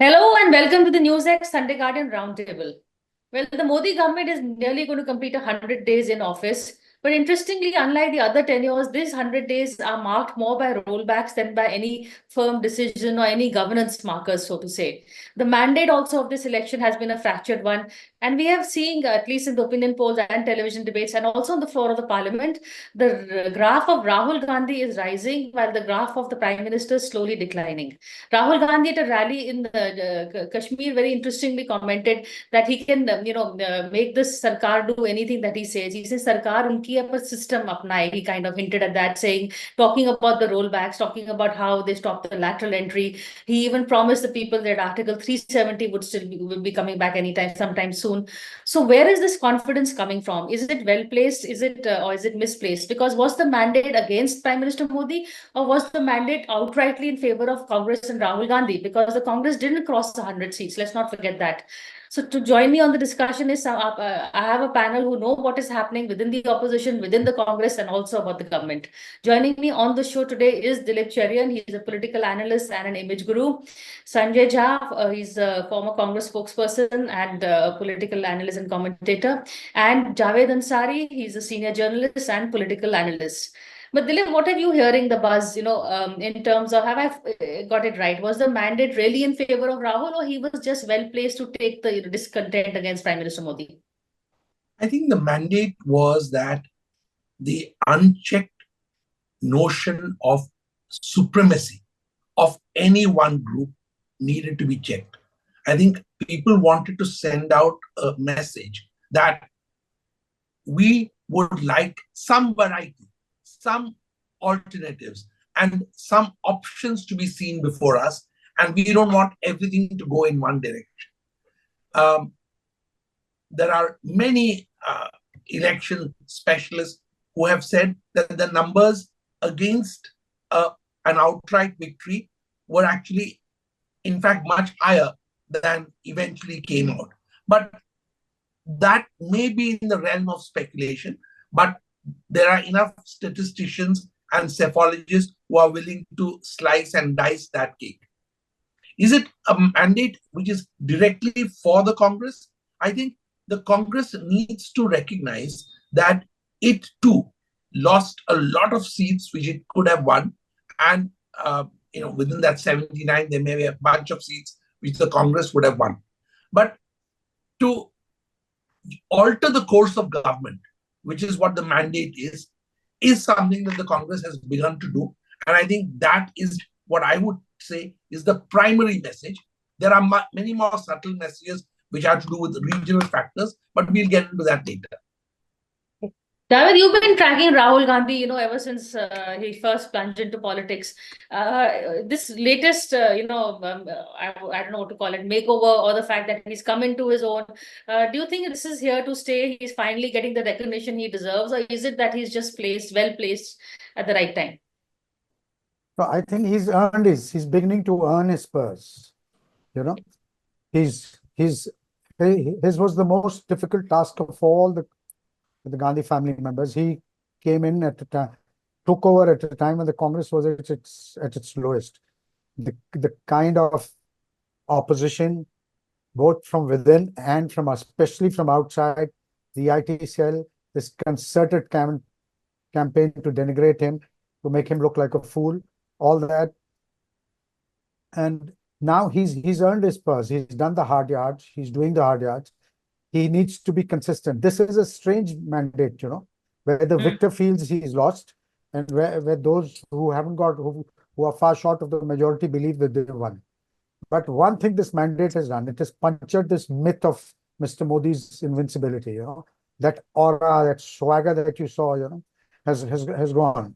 Hello and welcome to the NewsX Sunday Guardian Roundtable. Well, the Modi government is nearly going to complete 100 days in office. But interestingly, unlike the other tenures, these 100 days are marked more by rollbacks than by any firm decision or any governance markers, so to say. The mandate also of this election has been a fractured one. And we have seen, at least in the opinion polls and television debates, and also on the floor of the parliament, the graph of Rahul Gandhi is rising while the graph of the Prime Minister is slowly declining. Rahul Gandhi at a rally in Kashmir very interestingly commented that he can, make this Sarkar do anything that he says. He says, Sarkar unki apar system apnaye. He kind of hinted at that, saying, talking about the rollbacks, talking about how they stopped the lateral entry. He even promised the people that Article 370 will be coming back anytime, sometime soon. So where is this confidence coming from? Is it well placed? Is it or is it misplaced? Because was the mandate against Prime Minister Modi, or was the mandate outrightly in favor of Congress and Rahul Gandhi? Because the Congress didn't cross the 100 seats. Let's not forget that. So to join me on the discussion is I have a panel who know what is happening within the opposition, within the Congress, and also about the government. Joining me on the show today is Dilip Cherian. He's a political analyst and an image guru. Sanjay, he's a former Congress spokesperson and a political analyst and commentator. And Javed Ansari, he's a senior journalist and political analyst. But Dilip, what are you hearing the buzz, in terms of, have I got it right? Was the mandate really in favor of Rahul, or he was just well placed to take the discontent against Prime Minister Modi? I think the mandate was that the unchecked notion of supremacy of any one group needed to be checked. I think people wanted to send out a message that we would like some variety, some alternatives, and some options to be seen before us. And we don't want everything to go in one direction. There are many election specialists who have said that the numbers against an outright victory were actually, in fact, much higher than eventually came out. But that may be in the realm of speculation, but there are enough statisticians and psephologists who are willing to slice and dice that cake. Is it a mandate which is directly for the Congress? I think the Congress needs to recognize that it too lost a lot of seats which it could have won. And within that 79, there may be a bunch of seats which the Congress would have won. But to alter the course of government, which is what the mandate is something that the Congress has begun to do. And I think that is what I would say is the primary message. There are many more subtle messages which have to do with regional factors, but we'll get into that later. Javed, you've been tracking Rahul Gandhi, ever since he first plunged into politics. This latest, I don't know what to call it, makeover, or the fact that he's come into his own. Do you think this is here to stay? He's finally getting the recognition he deserves, or is it that he's just well placed at the right time? So I think he's beginning to earn his spurs. His was the most difficult task of all the Gandhi family members. He came in at a time, took over at a time when the Congress was at its lowest. The kind of opposition, both from within and especially from outside, the IT cell, this concerted campaign to denigrate him, to make him look like a fool, all that. And now he's earned his spurs. He's done the hard yards. He's doing the hard yards. He needs to be consistent. This is a strange mandate, where the victor feels he's lost, and where those who haven't got, who are far short of the majority, believe that they won. But one thing this mandate has done, it has punctured this myth of Mr. Modi's invincibility. That aura, that swagger that you saw, has gone.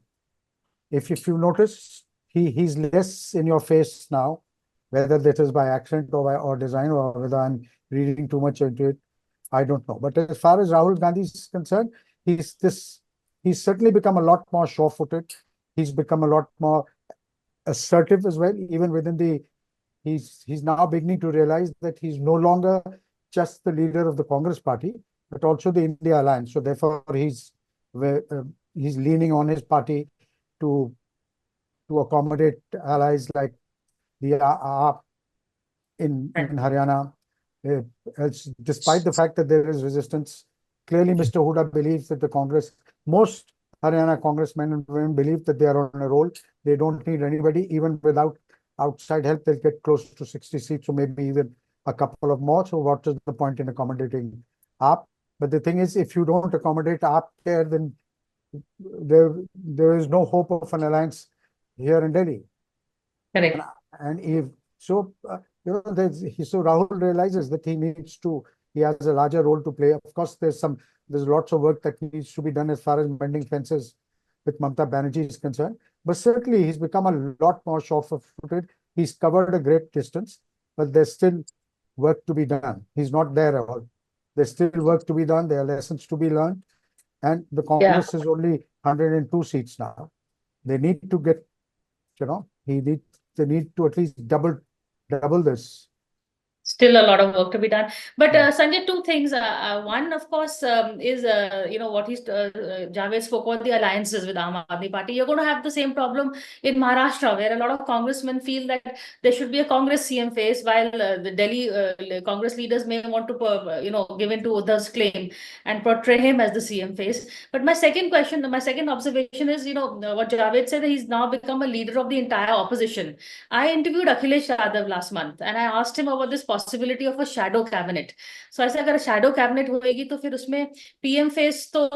If you notice, he's less in your face now, whether that is by accident or design, or whether I'm reading too much into it, I don't know. But as far as Rahul Gandhi is concerned, he's certainly become a lot more sure-footed. He's become a lot more assertive as well, even within he's now beginning to realize that he's no longer just the leader of the Congress party, but also the India Alliance. So therefore, he's leaning on his party to accommodate allies like the in Haryana. Despite the fact that there is resistance, clearly Mr. Huda believes that the Congress, most Haryana congressmen and women believe that they are on a roll. They don't need anybody, even without outside help, they'll get close to 60 seats, or maybe even a couple of more. So what is the point in accommodating AAP? But the thing is, if you don't accommodate AAP there, then there is no hope of an alliance here in Delhi. Correct. And if so, so Rahul realizes that he has a larger role to play. Of course, there's lots of work that needs to be done as far as mending fences with Mamata Banerjee is concerned. But certainly he's become a lot more sure-footed. He's covered a great distance, but there's still work to be done. He's not there at all. There's still work to be done. There are lessons to be learned. And the Congress is only 102 seats now. They need to get, they need to at least double this. Still a lot of work to be done. But Sanjay, two things. One, of course, is what Javed spoke about, the alliances with Aam Aadmi Party. You're going to have the same problem in Maharashtra, where a lot of congressmen feel that there should be a Congress CM face, while the Delhi Congress leaders may want to give in to Uddhav's claim and portray him as the CM face. But my second observation is, what Javed said, that he's now become a leader of the entire opposition. I interviewed Akhilesh Yadav last month, and I asked him about this possibility of a shadow cabinet. So I said, अगर shadow cabinet होएगी तो फिर उसमें PM face तो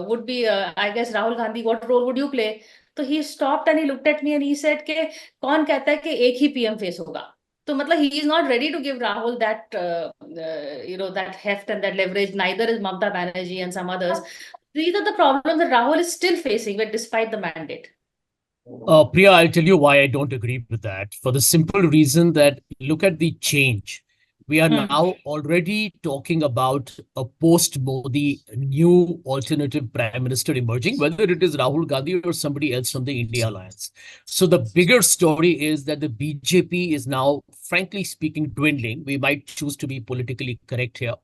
would be I guess Rahul Gandhi. What role would you play? So he stopped and he looked at me and he said कि कौन कहता है कि एक ही PM face होगा? So मतलब he is not ready to give Rahul that that heft and that leverage. Neither is Mamata Banerjee and some others. These are the problems that Rahul is still facing, but despite the mandate. Priya, I'll tell you why I don't agree with that. For the simple reason that look at the change. We are now already talking about a post-Modi new alternative prime minister emerging, whether it is Rahul Gandhi or somebody else from the India Alliance. So the bigger story is that the BJP is now, frankly speaking, dwindling. We might choose to be politically correct here.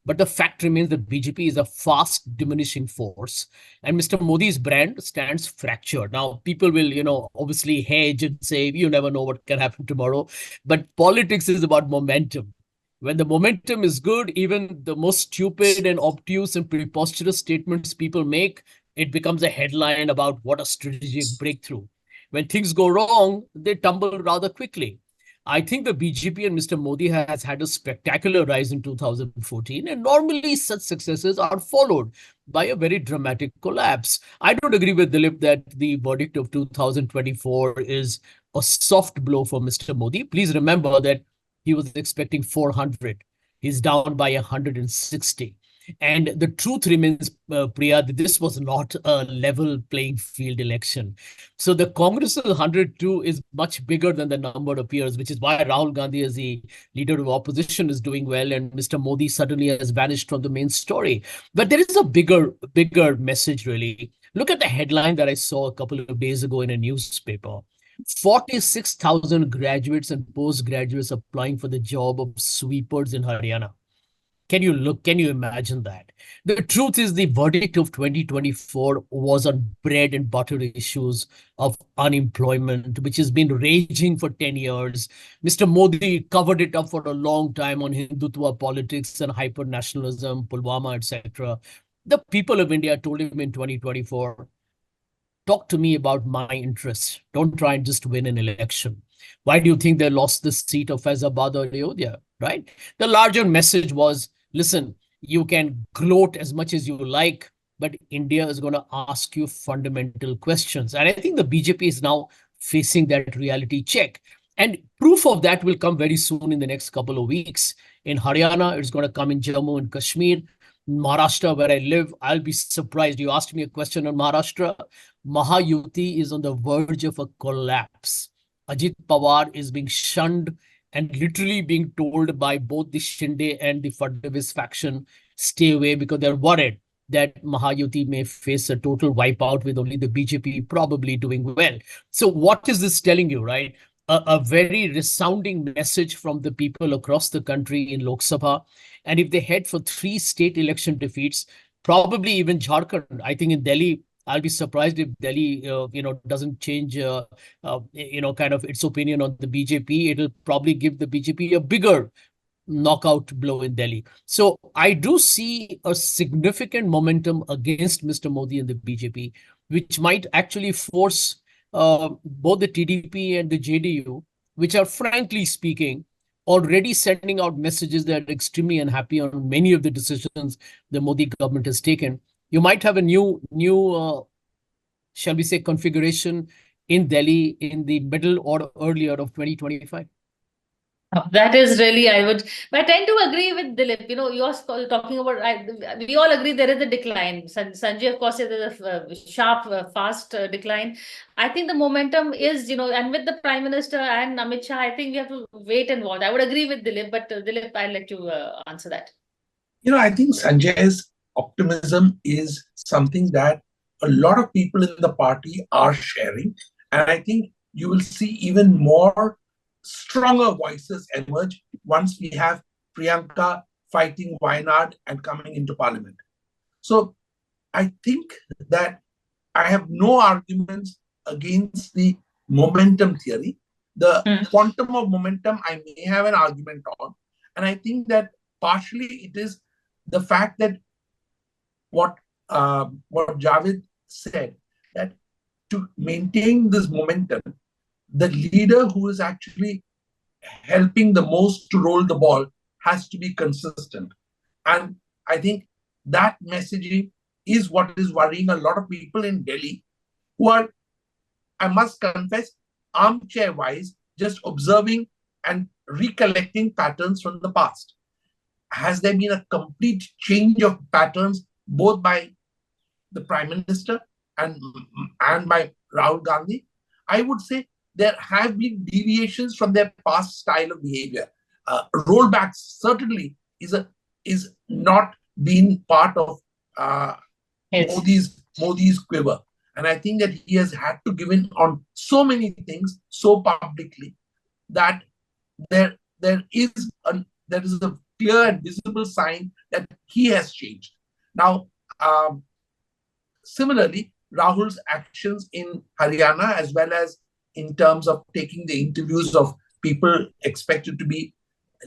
But the fact remains that BJP is a fast diminishing force, and Mr. Modi's brand stands fractured. Now, people will, obviously hedge and say, you never know what can happen tomorrow. But politics is about momentum. When the momentum is good, even the most stupid and obtuse and preposterous statements people make, it becomes a headline about what a strategic breakthrough. When things go wrong, they tumble rather quickly. I think the BJP and Mr. Modi has had a spectacular rise in 2014, and normally such successes are followed by a very dramatic collapse. I don't agree with Dilip that the verdict of 2024 is a soft blow for Mr. Modi. Please remember that he was expecting 400. He's down by 160. And the truth remains, Priya, that this was not a level playing field election. So the Congress's 102 is much bigger than the number appears, which is why Rahul Gandhi, as the leader of opposition, is doing well, and Mr. Modi suddenly has vanished from the main story. But there is a bigger message, really. Look at the headline that I saw a couple of days ago in a newspaper. 46,000 graduates and postgraduates applying for the job of sweepers in Haryana. Can you imagine that? The truth is the verdict of 2024 was on bread and butter issues of unemployment, which has been raging for 10 years. Mr. Modi covered it up for a long time on Hindutva politics and hyper-nationalism, Pulwama, etc. The people of India told him in 2024, talk to me about my interests. Don't try and just win an election. Why do you think they lost the seat of Faizabad or Ayodhya, right? The larger message was, listen, you can gloat as much as you like, but India is going to ask you fundamental questions. And I think the BJP is now facing that reality check. And proof of that will come very soon in the next couple of weeks. In Haryana, it's going to come in Jammu and Kashmir. Maharashtra, where I live, I'll be surprised. You asked me a question on Maharashtra. Mahayuti is on the verge of a collapse. Ajit Pawar is being shunned and literally being told by both the Shinde and the Fadnavis faction, stay away, because they're worried that Mahayuti may face a total wipeout with only the BJP probably doing well. So what is this telling you, right? A very resounding message from the people across the country in Lok Sabha. And if they head for 3 state election defeats, probably even Jharkhand, I think in Delhi, I'll be surprised if Delhi, doesn't change, kind of its opinion on the BJP. It'll probably give the BJP a bigger knockout blow in Delhi. So I do see a significant momentum against Mr. Modi and the BJP, which might actually force both the TDP and the JDU, which are frankly speaking already sending out messages that are extremely unhappy on many of the decisions the Modi government has taken. You might have a new, shall we say, configuration in Delhi in the middle or earlier of 2025. That is really, but I tend to agree with Dilip. You're talking about, we all agree there is a decline. Sanjay, of course, there's a sharp, fast decline. I think the momentum is, and with the Prime Minister and Amit Shah, I think we have to wait and watch. I would agree with Dilip, but Dilip, I'll let you answer that. I think Sanjay's optimism is something that a lot of people in the party are sharing. And I think you will see even more stronger voices emerge once we have Priyanka fighting Wayanad and coming into parliament. So I think that I have no arguments against the momentum theory. The quantum of momentum I may have an argument on. And I think that partially it is the fact that what Javed said, that to maintain this momentum, the leader who is actually helping the most to roll the ball has to be consistent. And I think that messaging is what is worrying a lot of people in Delhi who are, I must confess, armchair-wise, just observing and recollecting patterns from the past. Has there been a complete change of patterns, both by the Prime Minister and by Rahul Gandhi? I would say there have been deviations from their past style of behavior. Rollbacks certainly is not being part of Modi's quiver. And I think that he has had to give in on so many things so publicly that there is a clear and visible sign that he has changed. Now, similarly, Rahul's actions in Haryana, as well as in terms of taking the interviews of people expected to be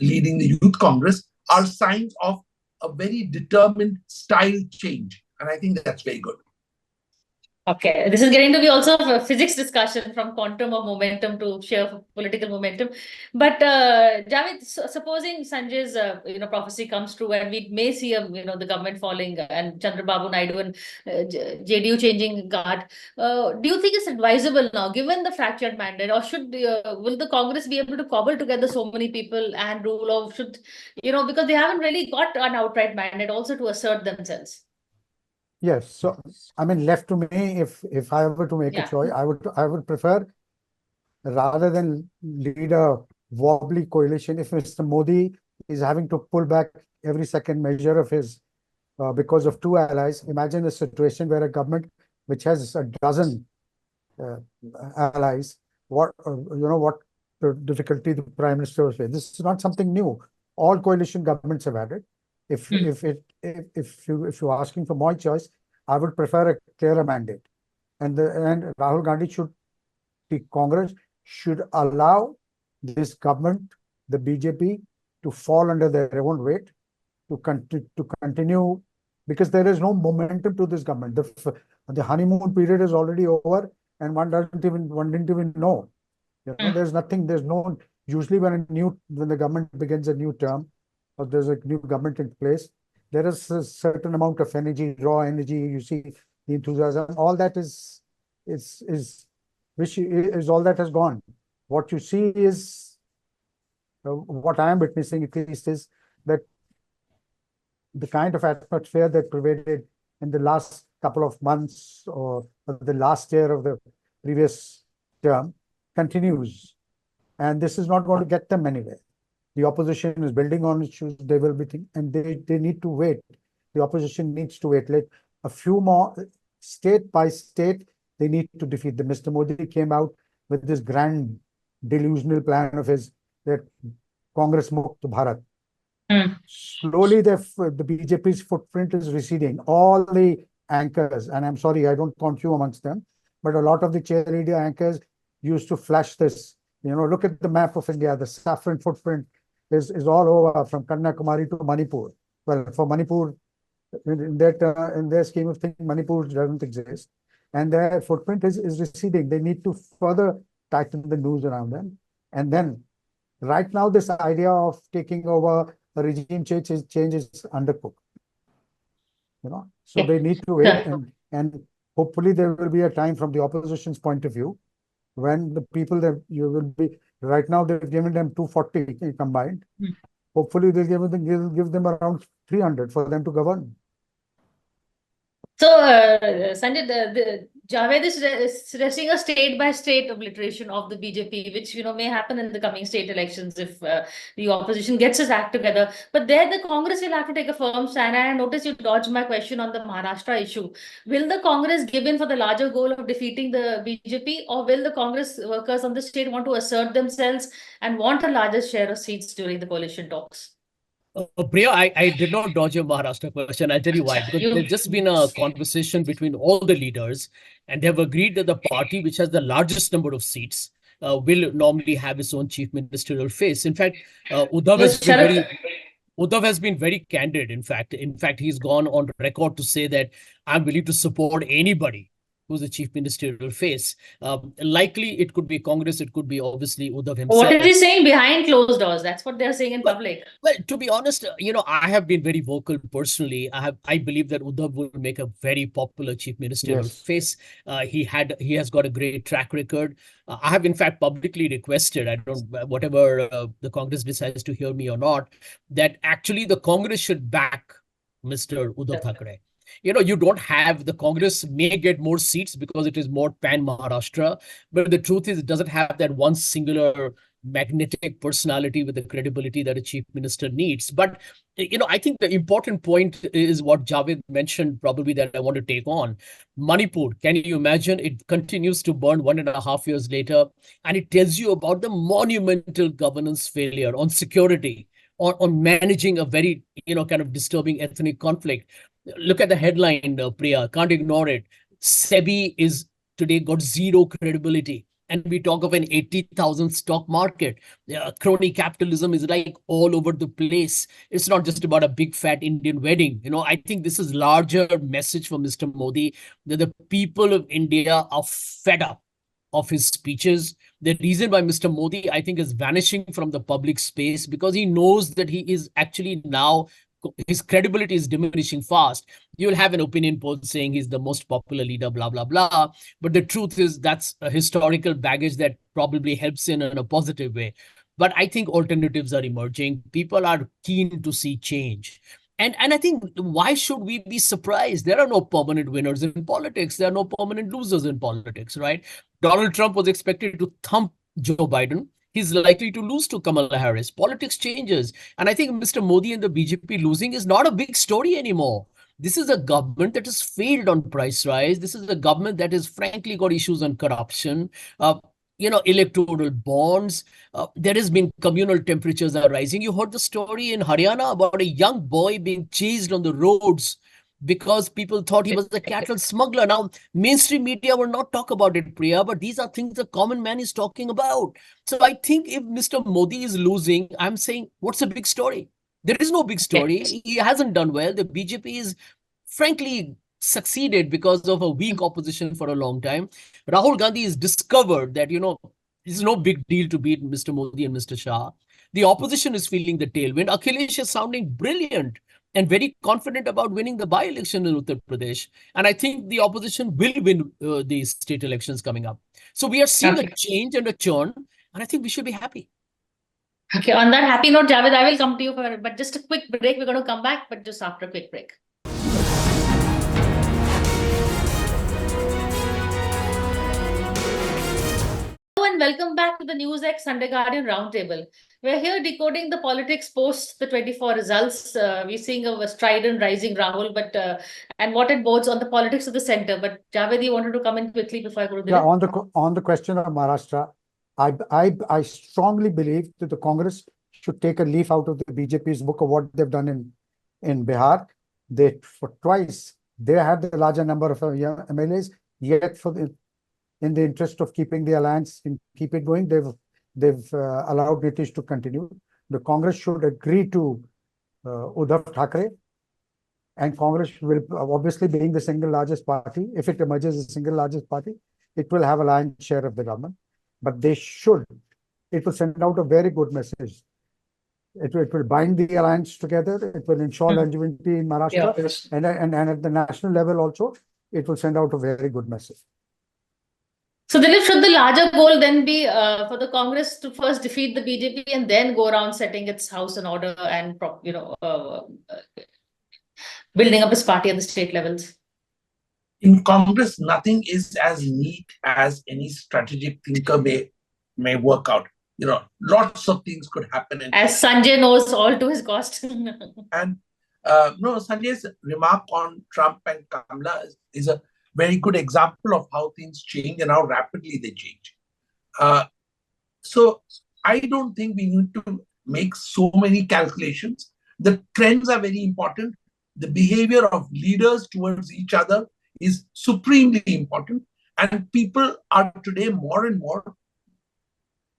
leading the Youth Congress, are signs of a very determined style change. And I think that's very good. Okay, this is getting to be also a physics discussion, from quantum of momentum to sheer political momentum. But Javed, supposing Sanjay's prophecy comes true, and we may see the government falling and Chandrababu Naidu and JDU changing guard, do you think it's advisable now, given the fractured mandate, or will the Congress be able to cobble together so many people and rule, or because they haven't really got an outright mandate also to assert themselves? Yes, so I mean, left to me, if I were to make a choice, I would prefer, rather than lead a wobbly coalition, if Mr. Modi is having to pull back every second measure of his because of two allies. Imagine a situation where a government which has a dozen allies, what difficulty the Prime Minister was facing. This is not something new. All coalition governments have had it. If you're asking for my choice, I would prefer a clearer mandate, and Rahul Gandhi the Congress should allow this government, the BJP, to fall under their own weight, to continue, because there is no momentum to this government. The honeymoon period is already over, and one didn't even know. There's nothing. There's no. Usually, when the government begins a new term, or there's a new government in place, there is a certain amount of energy, raw energy. You see the enthusiasm. All that is all that has gone. What you see is what I am witnessing, at least, is that the kind of atmosphere that prevailed in the last couple of months or the last year of the previous term continues, and this is not going to get them anywhere. The opposition is building on issues. They will be and they need to wait. The opposition needs to wait. Like a few more, state by state, they need to defeat them. Mr. Modi came out with this grand delusional plan of his, that Congress Mukt Bharat. Slowly, the BJP's footprint is receding. All the anchors, and I'm sorry, I don't count you amongst them, but a lot of the cheerleader anchors used to flash this. Look at the map of India. The saffron footprint is all over from Kanyakumari to Manipur. Well, for Manipur, in their scheme of things, Manipur doesn't exist, and their footprint is receding. They need to further tighten the noose around them, and then right now this idea of taking over a regime change is undercooked. So they need to wait, and hopefully there will be a time from the opposition's point of view when the people that you will be right now they've given them 240 combined. Hopefully they'll give them around 300 for them to govern. So, Sanjay, the Javed is suggesting a state-by-state obliteration of the BJP, which may happen in the coming state elections if the opposition gets its act together. But there, the Congress will have to take a firm stand. And I noticed you dodged my question on the Maharashtra issue. Will the Congress give in for the larger goal of defeating the BJP, or will the Congress workers on the state want to assert themselves and want a larger share of seats during the coalition talks? Priya, I did not dodge your Maharashtra question. I'll tell you why. Because there's just been a conversation between all the leaders, and they have agreed that the party which has the largest number of seats will normally have its own chief ministerial face. In fact, Uddhav has been very candid. In fact, he's gone on record to say that I'm willing to support anybody who's the chief ministerial face. Likely, it could be Congress. It could be obviously Uddhav himself. What is he saying behind closed doors? That's what they're saying in public. Well, to be honest, I have been very vocal personally. I believe that Uddhav will make a very popular chief ministerial face. He has got a great track record. I have in fact publicly requested, whatever the Congress decides to hear me or not, that actually the Congress should back Mr. Uddhav Thackeray. You don't have the Congress may get more seats because it is more pan-Maharashtra, but the truth is it doesn't have that one singular magnetic personality with the credibility that a chief minister needs. But, I think the important point is what Javed mentioned probably that I want to take on. Manipur, can you imagine? It continues to burn 1.5 years later, and it tells you about the monumental governance failure on security, on managing a very, kind of disturbing ethnic conflict. Look at the headline, Priya, can't ignore it. SEBI is today got zero credibility. And we talk of an 80,000 stock market. Crony capitalism is like all over the place. It's not just about a big fat Indian wedding. I think this is larger message for Mr. Modi that the people of India are fed up of his speeches. The reason why Mr. Modi, I think, is vanishing from the public space because he knows that he is actually now his credibility is diminishing fast. You'll have an opinion poll saying he's the most popular leader, blah, blah, blah. But the truth is that's a historical baggage that probably helps in a positive way. But I think alternatives are emerging. People are keen to see change. And I think why should we be surprised? There are no permanent winners in politics. There are no permanent losers in politics, right? Donald Trump was expected to thump Joe Biden. He's likely to lose to Kamala Harris. Politics changes. And I think Mr. Modi and the BJP losing is not a big story anymore. This is a government that has failed on price rise. This is a government that has frankly got issues on corruption, electoral bonds. There has been communal temperatures are rising. You heard the story in Haryana about a young boy being chased on the roads because people thought he was a cattle smuggler. Now, mainstream media will not talk about it, Priya, but these are things the common man is talking about. So I think if Mr. Modi is losing, I'm saying, what's a big story? There is no big story. He hasn't done well. The BJP is frankly succeeded because of a weak opposition for a long time. Rahul Gandhi has discovered that, it's no big deal to beat Mr. Modi and Mr. Shah. The opposition is feeling the tailwind. Akhilesh is sounding brilliant and very confident about winning the by-election in Uttar Pradesh. And I think the opposition will win these state elections coming up. So we are seeing a change and a churn, and I think we should be happy. Okay, on that happy note, Javed, I will come to you but just a quick break. We're going to come back, but just after a quick break. Hello and welcome back to the NewsX Sunday Guardian Roundtable. We're here decoding the politics post the 24 results. We're seeing a strident rising Rahul, and what it bodes on the politics of the center. But Javed, you wanted to come in quickly before I go to the on the question of Maharashtra, I strongly believe that the Congress should take a leaf out of the BJP's book of what they've done in Bihar. They for twice They have the larger number of MLAs, yet in the interest of keeping the alliance and keep it going, they've allowed Nitish to continue. The Congress should agree to Uddhav Thackeray, and Congress will, obviously being the single largest party, if it emerges as the single largest party, it will have a lion's share of the government. But it will send out a very good message. It will bind the alliance together. It will ensure longevity in Maharashtra, and at the national level also, it will send out a very good message. So, Dilip, should the larger goal then be for the Congress to first defeat the BJP and then go around setting its house in order and building up its party at the state levels? In Congress, nothing is as neat as any strategic thinker may work out. Lots of things could happen. As Sanjay knows all to his cost. And Sanjay's remark on Trump and Kamala is a very good example of how things change and how rapidly they change. So I don't think we need to make so many calculations. The trends are very important. The behavior of leaders towards each other is supremely important. And people are today more and more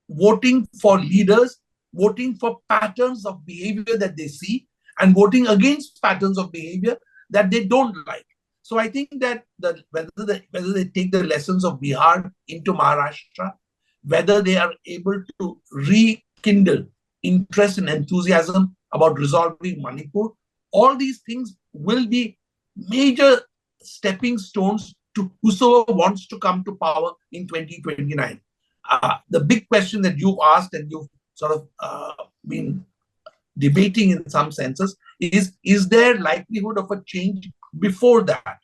voting for leaders, voting for patterns of behavior that they see, and voting against patterns of behavior that they don't like. So I think that whether they take the lessons of Bihar into Maharashtra, whether they are able to rekindle interest and enthusiasm about resolving Manipur, all these things will be major stepping stones to whosoever wants to come to power in 2029. The big question that you've asked and you've sort of been debating in some senses is there likelihood of a change before that?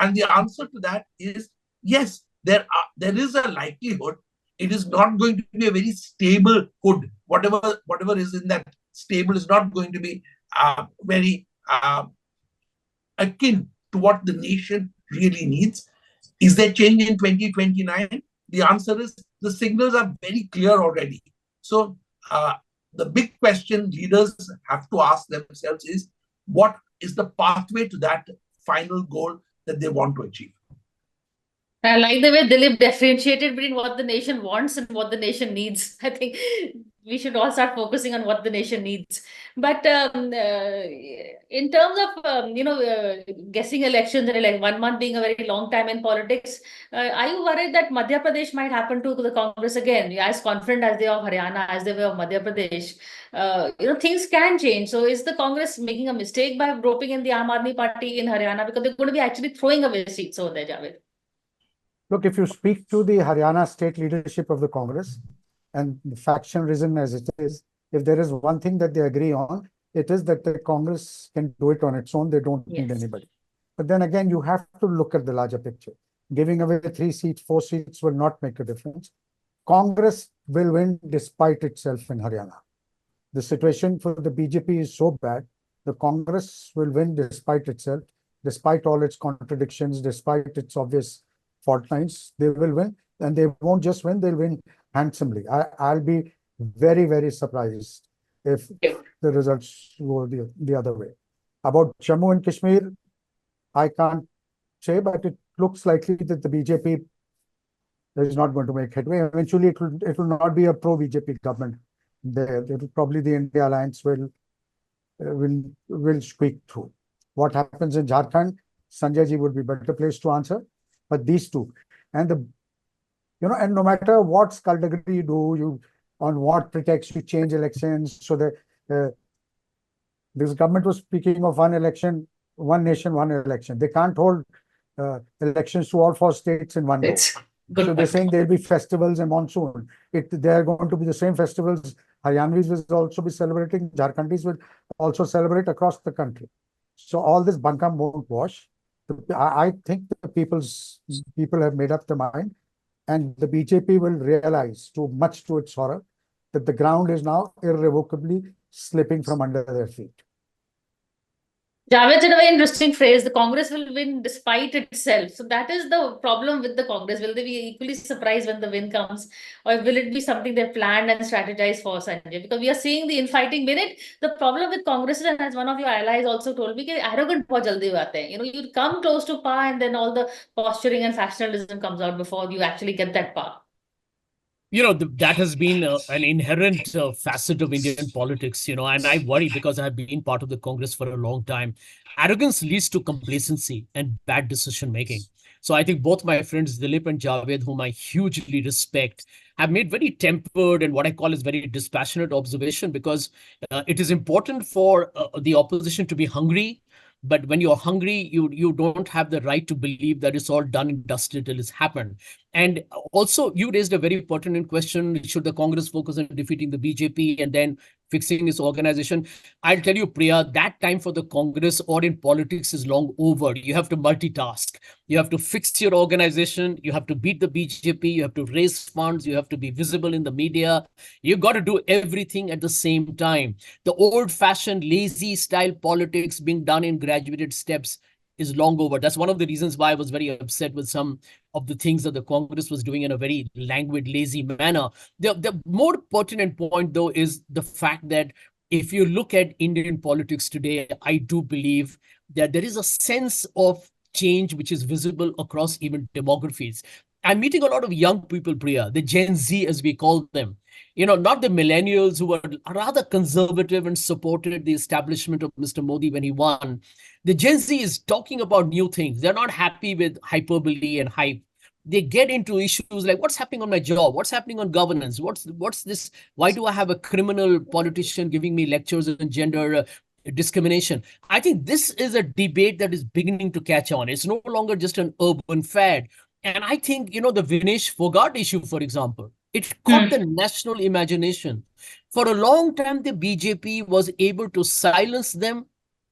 And the answer to that is yes, there is a likelihood. It is not going to be a very stable hood. Whatever is in that stable is not going to be very akin to what the nation really needs. Is there change in 2029? The answer is the signals are very clear already. So the big question leaders have to ask themselves is, what is the pathway to that final goal that they want to achieve? I like the way Dilip differentiated between what the nation wants and what the nation needs. I think we should all start focusing on what the nation needs. But in terms of guessing elections and like 1 month being a very long time in politics, are you worried that Madhya Pradesh might happen to the Congress again? As confident as they are of Haryana, as they were of Madhya Pradesh, things can change. So is the Congress making a mistake by roping in the Aam Aadmi Party in Haryana, because they're going to be actually throwing away seats over there, Javed? Look, if you speak to the Haryana state leadership of the Congress, and the faction risen as it is, if there is one thing that they agree on, it is that the Congress can do it on its own. They don't need anybody. But then again, you have to look at the larger picture. Giving away 3 seats, 4 seats will not make a difference. Congress will win despite itself in Haryana. The situation for the BJP is so bad, the Congress will win despite itself, despite all its contradictions, despite its obvious fault lines. They will win, and they won't just win, they'll win handsomely. I'll be very, very surprised if the results go the other way. About Jammu and Kashmir, I can't say, but it looks likely that the BJP is not going to make headway. Eventually, it will not be a pro-BJP government there. Probably the India Alliance will squeak through. What happens in Jharkhand, Sanjay ji would be better placed to answer. But these two, and and no matter what skullduggery you do, on what pretext you change elections, so that this government was speaking of one election, one nation, one election. They can't hold elections to all 4 states in one day. So they're saying there'll be festivals and monsoon. They're going to be the same festivals. Haryanvis will also be celebrating. Jharkhandis will also celebrate across the country. So all this bunkam won't wash. I think the people have made up their mind, and the BJP will realize, much to its horror, that the ground is now irrevocably slipping from under their feet. Javed said a very interesting phrase, the Congress will win despite itself. So that is the problem with the Congress. Will they be equally surprised when the win comes? Or will it be something they planned and strategized for, Sanjay? Because we are seeing the infighting minute. The problem with Congress is, and as one of your allies also told me, that arrogant bahut jaldi ho aate hain. You know, you come close to power and then all the posturing and factionalism comes out before you actually get that power. That has been an inherent facet of Indian politics, and I worry because I have been part of the Congress for a long time. Arrogance leads to complacency and bad decision making. So I think both my friends, Dilip and Javed, whom I hugely respect, have made very tempered and what I call is very dispassionate observation, because it is important for the opposition to be hungry. But when you're hungry, you don't have the right to believe that it's all done and dusted till it's happened. And also, you raised a very pertinent question. Should the Congress focus on defeating the BJP and then fixing its organization? I'll tell you, Priya, that time for the Congress or in politics is long over. You have to multitask. You have to fix your organization. You have to beat the BJP. You have to raise funds. You have to be visible in the media. You've got to do everything at the same time. The old-fashioned, lazy style politics being done in graduated steps is long over. That's one of the reasons why I was very upset with some of the things that the Congress was doing in a very languid, lazy manner. The more pertinent point, though, is the fact that if you look at Indian politics today, I do believe that there is a sense of change which is visible across even demographies. I'm meeting a lot of young people, Priya, the Gen Z, as we call them. Not the millennials who were rather conservative and supported the establishment of Mr. Modi when he won. The Gen Z is talking about new things. They're not happy with hyperbole and hype. They get into issues like what's happening on my job? What's happening on governance? What's this? Why do I have a criminal politician giving me lectures on gender discrimination? I think this is a debate that is beginning to catch on. It's no longer just an urban fad. And I think, the Vinesh Fogart issue, for example, it caught the national imagination. For a long time, the BJP was able to silence them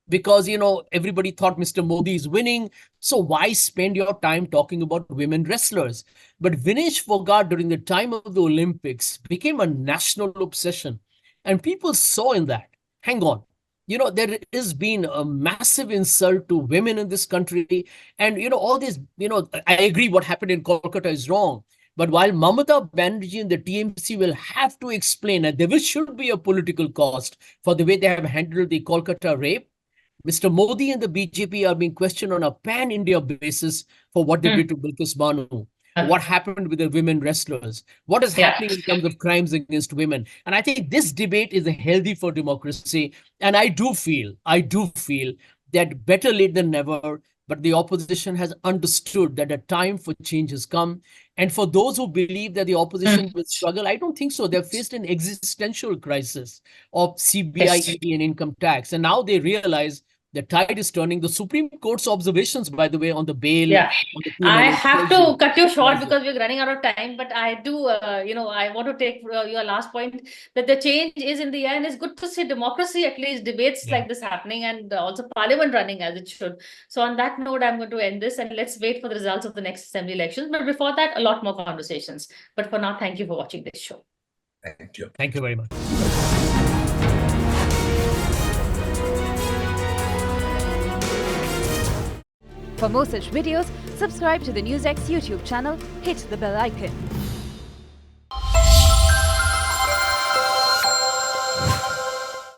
because, everybody thought Mr. Modi is winning. So why spend your time talking about women wrestlers? But Vinesh Fogart, during the time of the Olympics, became a national obsession. And people saw in that, hang on, there has been a massive insult to women in this country. And, all this, I agree what happened in Kolkata is wrong. But while Mamata Banerjee and the TMC will have to explain, and there should be a political cost for the way they have handled the Kolkata rape, Mr. Modi and the BJP are being questioned on a pan-India basis for what they did to Bilkis Banu. What happened with the women wrestlers? What is happening in terms of crimes against women? And I think this debate is healthy for democracy. And I do feel that better late than never, but the opposition has understood that a time for change has come. And for those who believe that the opposition will struggle, I don't think so. They've faced an existential crisis of CBI, ED, and income tax. And now they realize the tide is turning. The Supreme Court's observations, by the way, on the bail. Yeah. I have to cut you short Yes. because we're running out of time, but I do, I want to take your last point that the change is in the air, and it's good to see democracy, at least debates like this happening, and also parliament running as it should. So on that note, I'm going to end this, and let's wait for the results of the next assembly elections. But before that, a lot more conversations. But for now, thank you for watching this show. Thank you. Thank you very much. For more such videos, subscribe to the NewsX YouTube channel, hit the bell icon.